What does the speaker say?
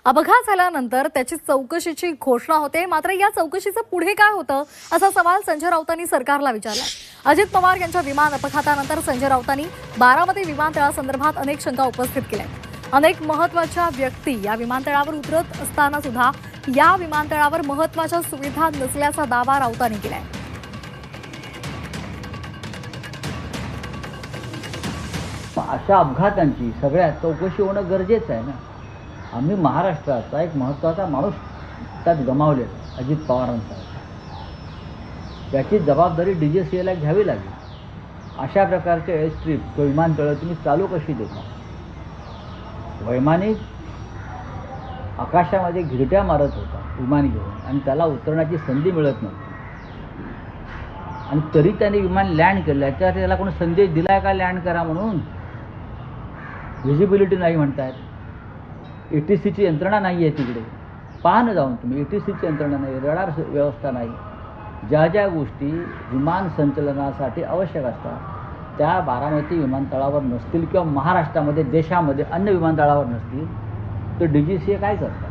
अपघात झाल्यानंतर त्याची चौकशीची घोषणा होते, मात्र या चौकशीचं पुढे काय होतं असा सवाल संजय राऊतांनी सरकारला विचारला। अजित पवार यांच्या विमान अपघातानंतर संजय राऊतांनी बारामती विमानतळासंदर्भात अनेक शंका उपस्थित केल्या। अनेक महत्त्वाच्या व्यक्ती या विमानतळावर उतरत असताना सुद्धा या विमानतळावर महत्त्वाच्या सुविधा नसल्याचा दावा राऊतांनी केलाय। अशा अपघातांची सगळ्यात चौकशी होणं गरजेचं आहे ना। आम्ही महाराष्ट्राचा एक महत्त्वाचा माणूस त्यात गमावलेला अजित पवारांचा, त्याची जबाबदारी DGCAला घ्यावी लागेल। अशा प्रकारचे एअर स्ट्रीप किंवा विमानतळं तुम्ही चालू कशी देता? वैमानिक आकाशामध्ये घिरट्या मारत होता विमान घेऊन आणि त्याला उतरण्याची संधी मिळत नव्हती, आणि तरी त्याने विमान लँड केलं। याच्यावर त्याला कोणी संदेश दिलाय का लँड करा म्हणून? व्हिजिबिलिटी नाही म्हणतायत, ATCची यंत्रणा नाही आहे तिकडे। पहा ना जाऊन तुम्ही, ATCची यंत्रणा नाही, रडार व्यवस्था नाही। ज्या ज्या गोष्टी विमान संचलनासाठी आवश्यक असतात त्या बारामती विमानतळावर नसतील किंवा महाराष्ट्रामध्ये देशामध्ये अन्य विमानतळावर नसतील तर DGCA काय करतात?